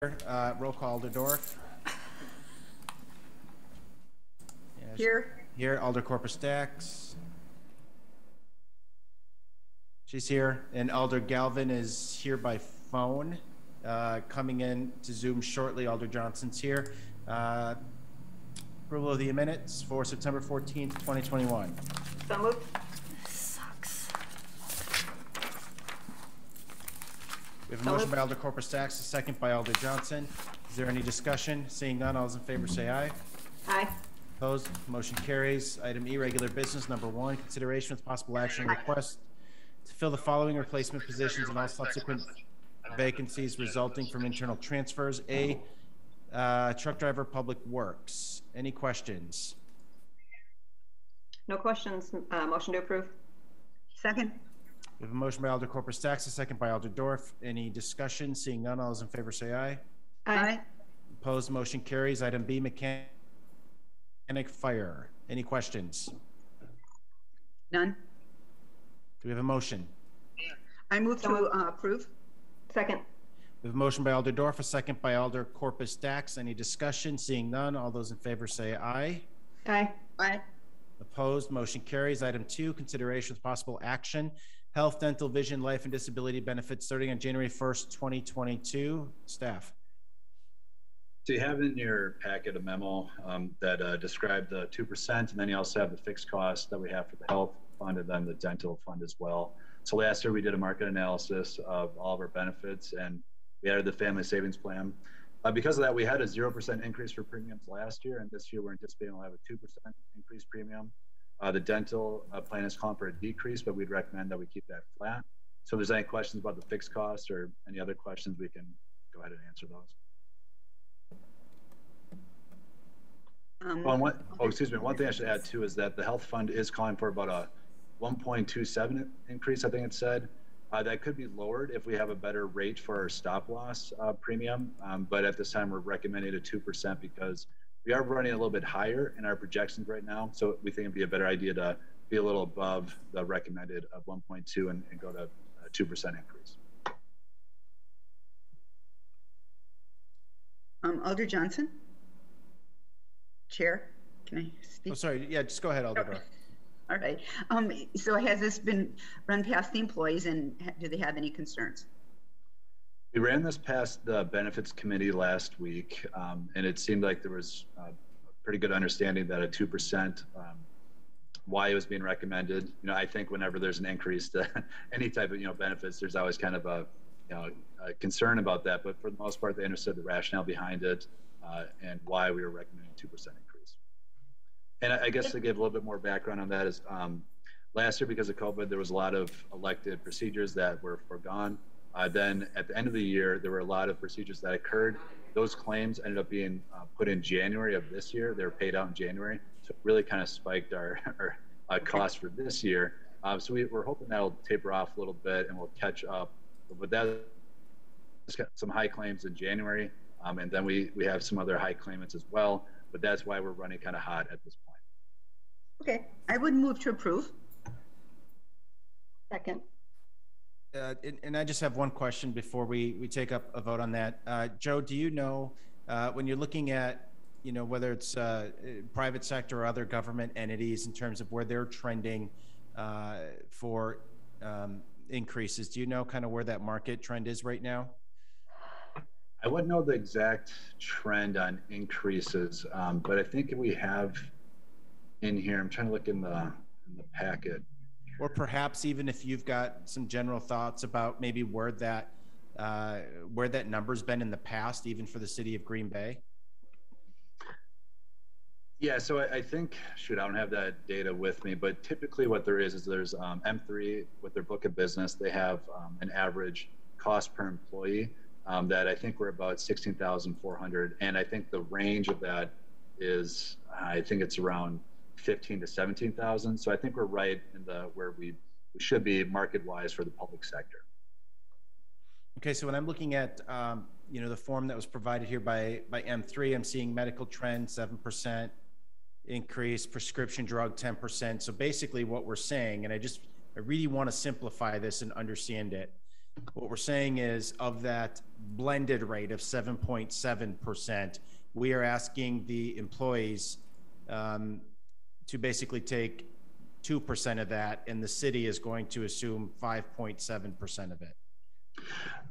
Roll call, Alder Dorf. Yes. Here, Alder Corpus Dax. She's here. And Alder Galvin is here by phone, coming in to Zoom shortly. Alder Johnson's here. Approval of the minutes for September 14th, 2021. So moved. Sucks. We have a motion by Alder Corpus Dax, a second by Alder Johnson. Is there any discussion? Seeing none, all those in favor say aye. Aye. Opposed? Motion carries. Item E, regular business, number 1, consideration with possible action request to fill the following replacement positions and all subsequent vacancies resulting from internal transfers. A, truck driver, Public Works. Any questions? No questions. Motion to approve. Second. We have a motion by Alder Corpus Dax, a second by Alder Dorf. Any discussion? Seeing none, all those in favor say aye. Aye. Opposed? Motion carries. Item B, mechanic fire. Any questions? None. Do we have a motion? I move to approve. Second. We have a motion by Alder Dorf, a second by Alder Corpus Dax. Any discussion? Seeing none, all those in favor say aye. Aye. Aye. Opposed? Motion carries. Item 2, consideration with possible action. Health, dental, vision, life, and disability benefits starting on January 1st, 2022. Staff. So you have in your packet a memo that described the 2%, and then you also have the fixed costs that we have for the health fund and then the dental fund as well. So last year we did a market analysis of all of our benefits, and we added the family savings plan. Because of that, we had a 0% increase for premiums last year, and this year we're anticipating we'll have a 2% increase premium. The dental plan is calling for a decrease, but we'd recommend that we keep that flat. So if there's any questions about the fixed costs or any other questions, we can go ahead and answer those. Excuse me. One thing I should add too is that the health fund is calling for about a 1.27 increase, I think it said. That could be lowered if we have a better rate for our stop loss premium. But at this time, we're recommending a 2% because we are running a little bit higher in our projections right now. So we think it'd be a better idea to be a little above the recommended of 1.2 and go to a 2% increase. Alder Johnson? Chair, can I speak? Oh, sorry. Yeah, just go ahead, Alder Dorf. All right. So has this been run past the employees, and do they have any concerns? We ran this past the benefits committee last week, and it seemed like there was a pretty good understanding that a 2%, why it was being recommended. You know, I think whenever there's an increase to any type of, benefits, there's always kind of a concern about that. But for the most part, they understood the rationale behind it and why we were recommending a 2% increase. And I guess to give a little bit more background on that is last year, because of COVID, there was a lot of elected procedures that were foregone. Then at the end of the year, there were a lot of procedures that occurred. Those claims ended up being put in January of this year. They were paid out in January. So it really kind of spiked our costs for this year. So we're hoping that'll taper off a little bit and we'll catch up. But that's some high claims in January. And then we have some other high claimants as well. But that's why we're running kind of hot at this point. Okay, I would move to approve. Second. And I just have one question before we take up a vote on that. Joe, do you know when you're looking at, whether it's private sector or other government entities in terms of where they're trending for increases, do you know kind of where that market trend is right now? I wouldn't know the exact trend on increases, but I think we have in here, I'm trying to look in the packet. Or perhaps even if you've got some general thoughts about maybe where that number's been in the past, even for the city of Green Bay. Yeah, so I think, I don't have that data with me, but typically what there is there's M3 with their book of business, they have an average cost per employee that I think we're about 16,400. And I think the range of that is, I think it's around 15 to 17,000. So I think we're right in where we should be market wise for the public sector. Okay, so when I'm looking at the form that was provided here by M3, I'm seeing medical trend 7% increase, prescription drug 10%. So basically what we're saying, and I really want to simplify this and understand it. What we're saying is of that blended rate of 7.7%. We are asking the employees to basically take 2% of that, and the city is going to assume 5.7% of it.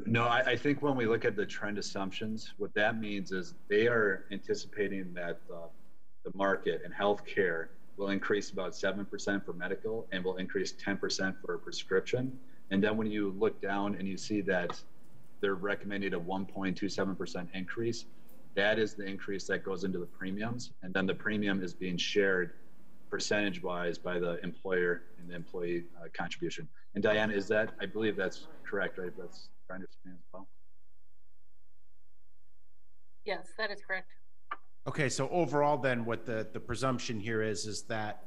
No, I think when we look at the trend assumptions, what that means is they are anticipating that the market in healthcare will increase about 7% for medical and will increase 10% for prescription. And then when you look down and you see that they're recommending a 1.27% increase, that is the increase that goes into the premiums. And then the premium is being shared percentage-wise by the employer and the employee contribution. And Diane, is that, I believe that's correct, right? That's trying to understand as well. Yes, that is correct. Okay, so overall then what the presumption here is that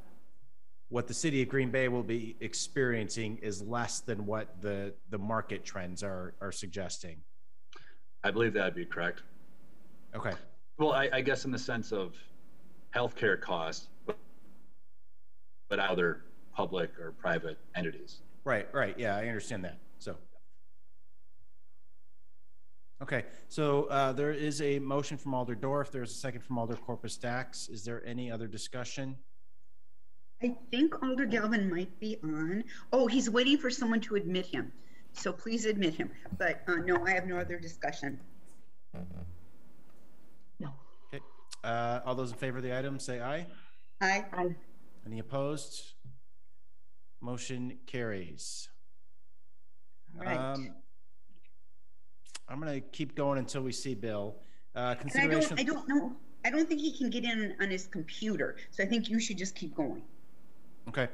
what the city of Green Bay will be experiencing is less than what the market trends are suggesting. I believe that would be correct. Okay. Well, I guess in the sense of healthcare costs, but other public or private entities. Right. Yeah, I understand that. So. Okay, so there is a motion from Alder Dorff. There's a second from Alder Corpus Dax. Is there any other discussion? I think Alder Galvin might be on. Oh, he's waiting for someone to admit him. So please admit him. But no, I have no other discussion. No. Okay. All those in favor of the item say aye. Aye. Aye. Any opposed? Motion carries. All right. I'm going to keep going until we see Bill. And I don't know. I don't think he can get in on his computer. So I think you should just keep going. Okay.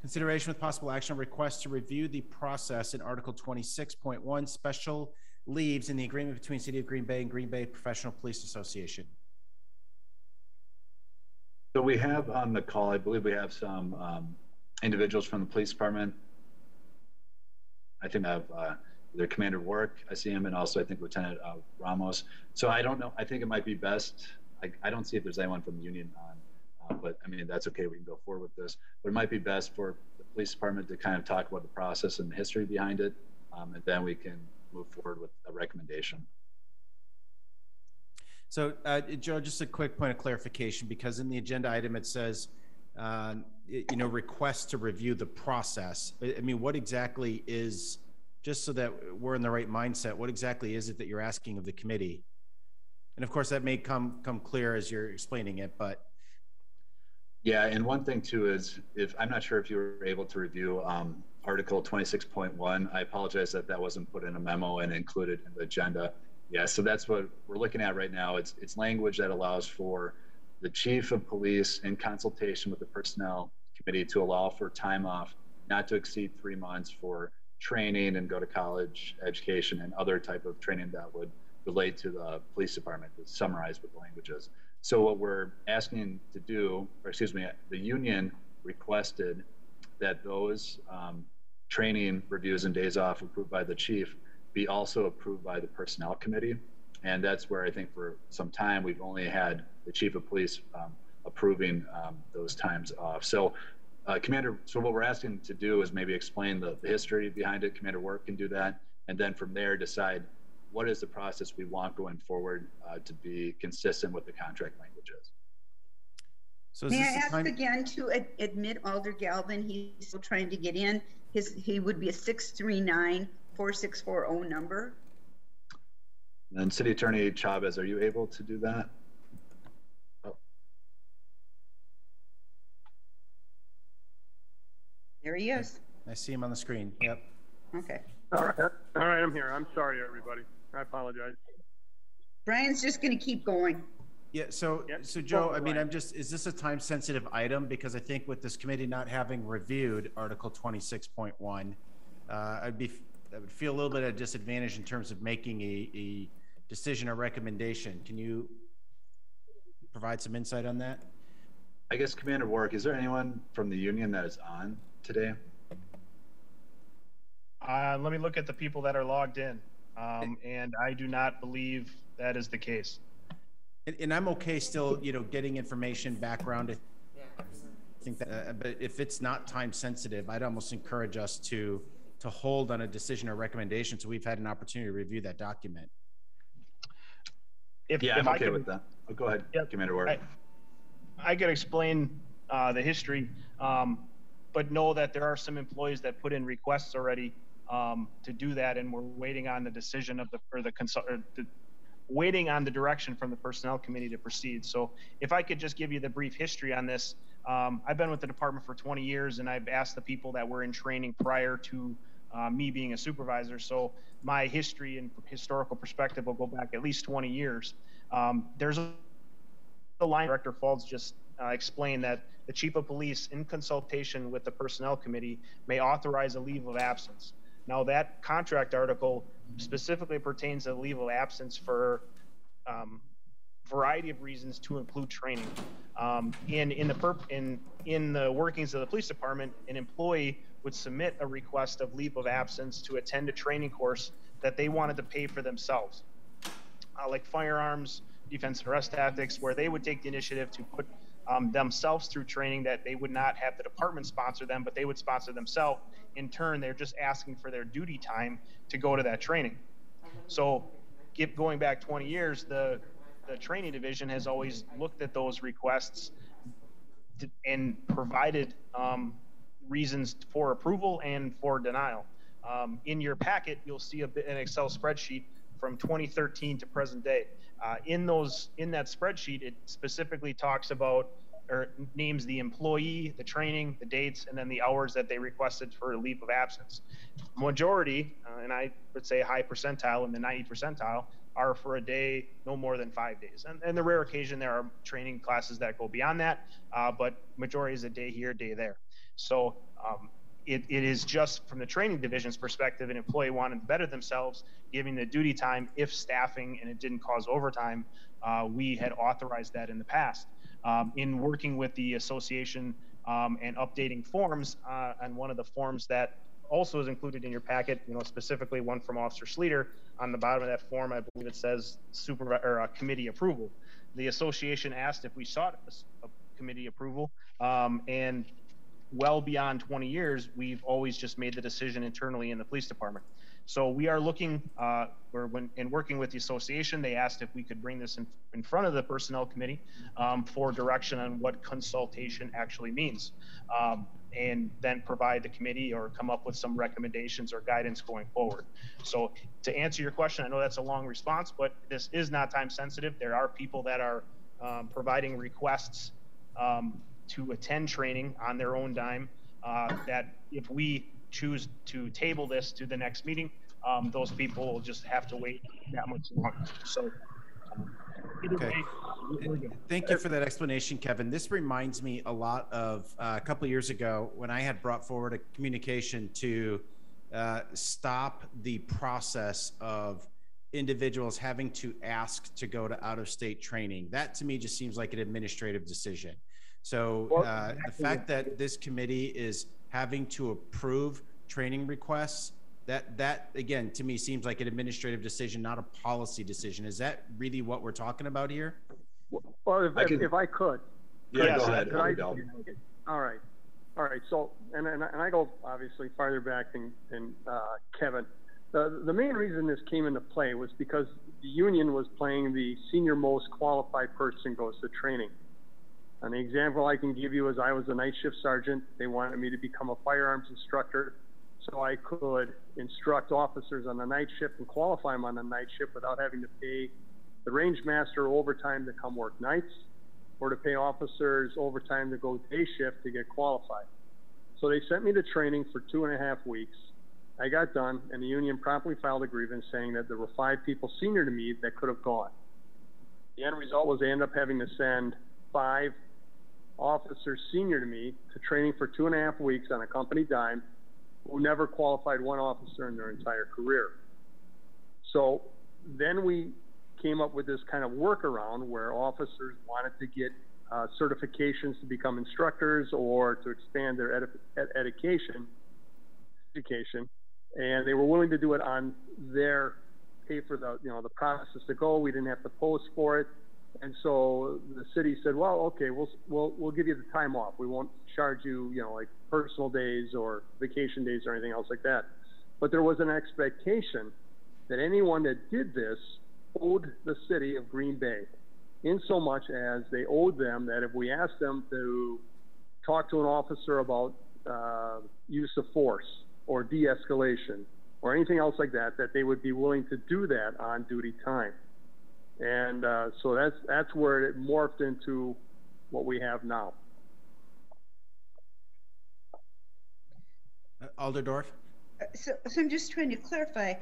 Consideration with possible action on request to review the process in Article 26.1 special leaves in the agreement between City of Green Bay and Green Bay Professional Police Association. So we have on the call, I believe we have some individuals from the police department. I think I have their commander Work. I see him, and also I think Lieutenant Ramos. So I don't know. I think it might be best. I don't see if there's anyone from the union on, but I mean, that's okay. We can go forward with this. But it might be best for the police department to kind of talk about the process and the history behind it, and then we can move forward with a recommendation. So, Joe, just a quick point of clarification, because in the agenda item it says, request to review the process. I mean, what exactly is, just so that we're in the right mindset, what exactly is it that you're asking of the committee? And of course, that may come clear as you're explaining it, but. Yeah, and one thing too is, if I'm not sure if you were able to review Article 26.1, I apologize that wasn't put in a memo and included in the agenda. Yeah, so that's what we're looking at right now. It's language that allows for the chief of police in consultation with the personnel committee to allow for time off not to exceed 3 months for training and go to college education and other type of training that would relate to the police department, to summarize what the language is. So what we're asking to do, or excuse me, the union requested that those training reviews and days off approved by the chief be also approved by the personnel committee. And that's where I think for some time we've only had the chief of police approving those times off. So Commander, so what we're asking to do is maybe explain the history behind it. Commander Work can do that. And then from there decide what is the process we want going forward to be consistent with the contract languages. So may I ask again to admit Alder Galvin? He's still trying to get in. He would be a 639-4640 number. And City Attorney Chavez, are you able to do that? Oh. There he is. I see him on the screen. Yep. Okay. All right, I'm here. I'm sorry, everybody. I apologize. Brian's just going to keep going. Yeah, so Joe, I mean, is this a time sensitive item? Because I think with this committee not having reviewed Article 26.1, I would feel a little bit at a disadvantage in terms of making a decision or recommendation. Can you provide some insight on that? I guess Commander Work, is there anyone from the union that is on today? Let me look at the people that are logged in, and I do not believe that is the case. And I'm okay still, getting information, background. I think that, but if it's not time sensitive, I'd almost encourage us to hold on a decision or recommendation so we've had an opportunity to review that document. Yeah, I'm I okay could- with that. Oh, go ahead, Yep. Commander Ward. I could explain the history, but know that there are some employees that put in requests already to do that, and we're waiting on the decision of waiting on the direction from the personnel committee to proceed. So if I could just give you the brief history on this, I've been with the department for 20 years, and I've asked the people that were in training prior to me being a supervisor. So my history and historical perspective will go back at least 20 years. There's the line Director Falls just explained that the chief of police, in consultation with the personnel committee, may authorize a leave of absence. Now, that contract article specifically pertains to leave of absence for variety of reasons, to include training. In the workings of the police department, an employee would submit a request of leave of absence to attend a training course that they wanted to pay for themselves, like firearms, defense and arrest tactics, where they would take the initiative to put themselves through training that they would not have the department sponsor them, but they would sponsor themselves. In turn, they're just asking for their duty time to go to that training. So going back 20 years, the training division has always looked at those requests and provided reasons for approval and for denial. In your packet, you'll see an Excel spreadsheet from 2013 to present day. In that spreadsheet, it specifically talks about or names the employee, the training, the dates, and then the hours that they requested for a leave of absence. Majority, and I would say high percentile in the 90 percentile, are for a day, no more than 5 days. And the rare occasion there are training classes that go beyond that, but majority is a day here, day there. So it is just from the training division's perspective, an employee wanted to better themselves, giving the duty time if staffing and it didn't cause overtime. We had authorized that in the past. In working with the association and updating forms, and one of the forms that also is included in your packet, specifically one from Officer Sleater, on the bottom of that form, I believe it says committee approval. The association asked if we sought a committee approval, and well beyond 20 years, we've always just made the decision internally in the police department. So we are looking, in working with the association, they asked if we could bring this in front of the personnel committee for direction on what consultation actually means, and then provide the committee or come up with some recommendations or guidance going forward. So to answer your question, I know that's a long response, but this is not time sensitive. There are people that are providing requests to attend training on their own dime, that if we choose to table this to the next meeting, those people will just have to wait that much longer. So either Okay. way, we're good. Thank you for that explanation, Kevin. This reminds me a lot of a couple of years ago when I had brought forward a communication to stop the process of individuals having to ask to go to out-of-state training. That to me just seems like an administrative decision. So the fact that this committee is having to approve training requests, that again, to me seems like an administrative decision, not a policy decision. Is that really what we're talking about here? Well, if I could. Yeah, Yes, go ahead. could I- Del. All right. So, and I go obviously farther back than Kevin. The main reason this came into play was because the union was playing the senior most qualified person goes to training. And the example I can give you is I was a night shift sergeant. They wanted me to become a firearms instructor so I could instruct officers on the night shift and qualify them on the night shift without having to pay the range master overtime to come work nights or to pay officers overtime to go day shift to get qualified. So they sent me to training for 2.5 weeks. I got done, and the union promptly filed a grievance saying that there were 5 people senior to me that could have gone. The end result was they ended up having to send 5 officers senior to me to training for 2.5 weeks on a company dime who never qualified one officer in their entire career. So then we came up with this kind of workaround where officers wanted to get certifications to become instructors or to expand their education, and they were willing to do it on their pay for the the process to go. We didn't have to post for it, and so the city said, well, okay, we'll give you the time off. We won't charge you like personal days or vacation days or anything else like that. But there was an expectation that anyone that did this owed the city of Green Bay, in so much as they owed them that if we asked them to talk to an officer about use of force or de-escalation or anything else like that, that they would be willing to do that on duty time. And so that's where it morphed into what we have now. Alderdorf? So I'm just trying to clarify.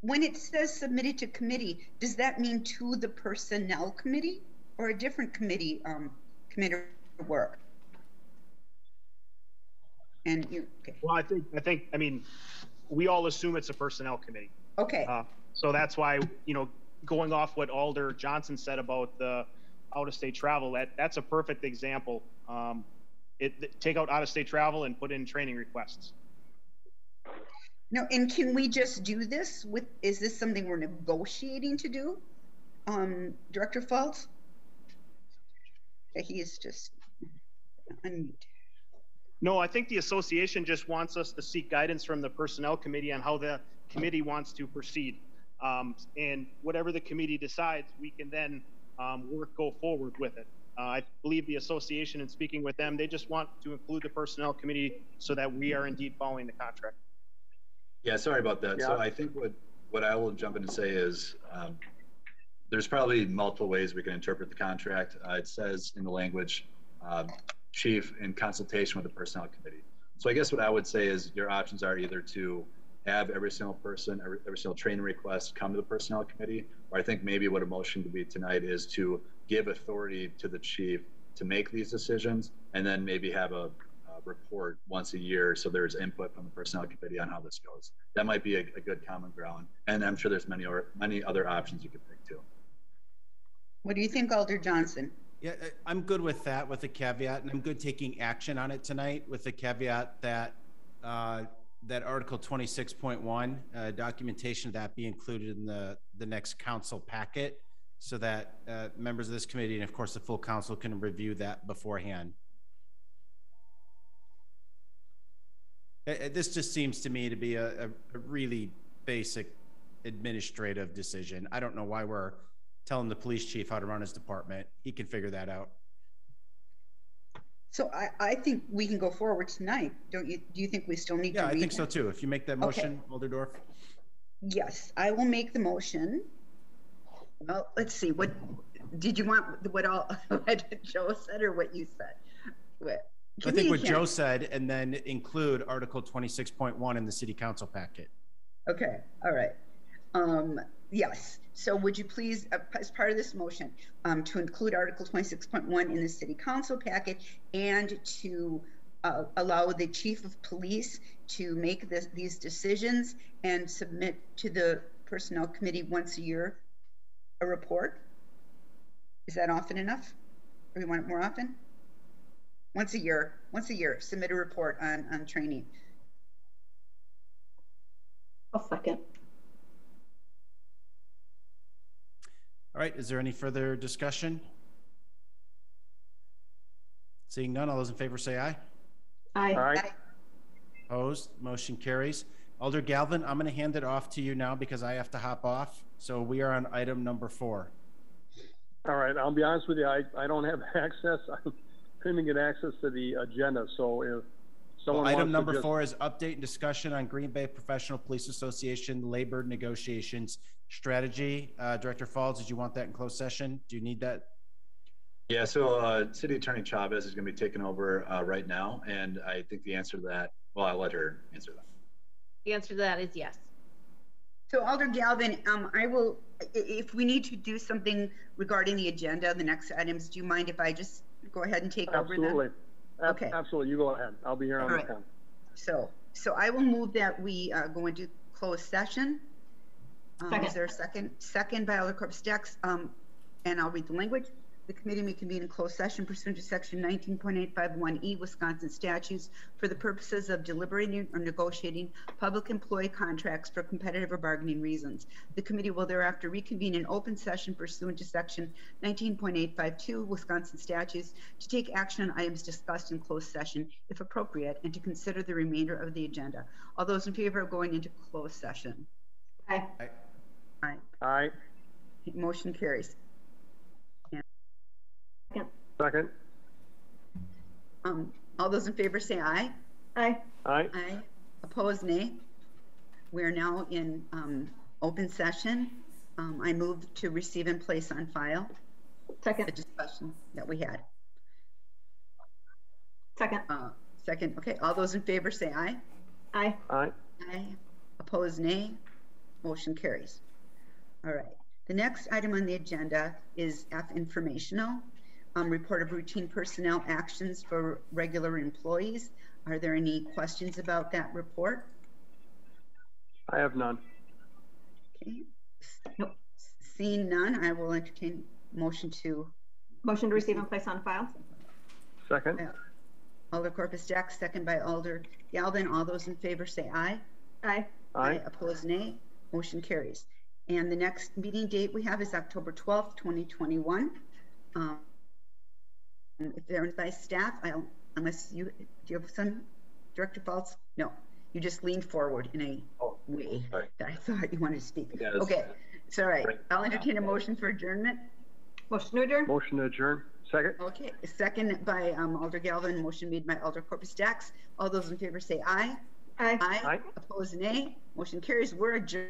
When it says submitted to committee, does that mean to the personnel committee or a different committee, committee work? And you, okay. Well, I mean, we all assume it's a personnel committee. Okay. So that's why, you know, going off what Alder Johnson said about the out-of-state travel, that's a perfect example. Take out out-of-state travel and put in training requests. No, and can we just do this with, is this something we're negotiating to do? Director Falls? He is just unmute. No, I think the association just wants us to seek guidance from the personnel committee on how the committee wants to proceed. And whatever the committee decides, we can then go forward with it. I believe the association, in speaking with them, they just want to include the personnel committee so that we are indeed following the contract. Yeah, sorry about that. Yeah. So I think what I will jump in and say is there's probably multiple ways we can interpret the contract. It says in the language, chief in consultation with the personnel committee. So I guess what I would say is your options are either to have every single person, every single training request come to the personnel committee, or I think maybe what a motion would be tonight is to give authority to the chief to make these decisions and then maybe have a report once a year so there's input from the personnel committee on how this goes. That might be a good common ground. And I'm sure there's many other options you could pick too. What do you think, Alder Johnson? Yeah, I'm good with that, with a caveat, and I'm good taking action on it tonight with the caveat that that Article 26.1 documentation of that be included in the next council packet, so that members of this committee and of course the full council can review that beforehand. This just seems to me to be a really basic administrative decision. I don't know why we're telling the police chief how to run his department. He can figure that out. So I think we can go forward tonight. Don't you? Do you think we still need to read Yeah, I think so that? too. If you make that motion, okay. Alderdorf. Yes, I will make the motion. Well, let's see. What did you want? What Joe said or what you said? I think what Joe said, and then include Article 26.1 in the city council packet. Okay. All right. Yes. So would you please, as part of this motion, to include Article 26.1 in the city council packet and to allow the chief of police to make these decisions and submit to the personnel committee once a year a report? Is that often enough? Or you want it more often? Once a year, submit a report on training. I'll second. All right, is there any further discussion? Seeing none, all those in favor say aye. Aye. Aye. Opposed, motion carries. Alder Galvin, I'm gonna hand it off to you now because I have to hop off. So we are on item number 4. All right, I'll be honest with you, I don't have access. I couldn't get access to the agenda, so if someone wants item to number just... 4 is update and discussion on Green Bay Professional Police Association labor negotiations strategy. Director Falls, did you want that in closed session? Do you need that? Yeah, so City Attorney Chavez is going to be taking over right now, and I think the answer to that, well, I'll let her answer that. The answer to that is yes. So Alder Galvin, I will, if we need to do something regarding the agenda, the next items, do you mind if I just go ahead and take over them? Absolutely. Okay. Absolutely, you go ahead. I'll be here on the phone. So I will move that we go into closed session. Second. Is there a second? Second by Alder Corpstex, and I'll read the language. The committee may convene in closed session pursuant to section 19.851E Wisconsin statutes for the purposes of deliberating or negotiating public employee contracts for competitive or bargaining reasons. The committee will thereafter reconvene in open session pursuant to section 19.852 Wisconsin statutes to take action on items discussed in closed session, if appropriate, and to consider the remainder of the agenda. All those in favor of going into closed session? Aye. Aye. Aye. Motion carries. Second. All those in favor say aye. Aye. Aye. Aye. Opposed, nay. We are now in open session. I move to receive and place on file the Second. discussion that we had. Second. Second, okay, all those in favor say aye. Aye. Aye. Aye. Opposed, nay. Motion carries. All right. The next item on the agenda is F, informational. Report of routine personnel actions for regular employees. Are there any questions about that report? I have none. Okay. Nope. Seeing none, I will entertain motion to Motion to receive and place on file. Second. Alder Corpus Dax, second by Alder Galvin. All those in favor say aye. Aye. Aye. Opposed, nay. Motion carries. And the next meeting date we have is October 12th, 2021. If there's by staff, unless do you have some, Director Faltz? No, you just leaned forward in a way sorry. that I thought you wanted to speak. Yes. Okay, it's all right. Right. I'll entertain a motion for adjournment. Motion to adjourn. Motion to adjourn. Second. Okay, second by Alder Galvin, motion made by Alder Corpus Dax. All those in favor say aye. Aye. Aye. Aye. Opposed, nay. Motion carries. We're adjourned.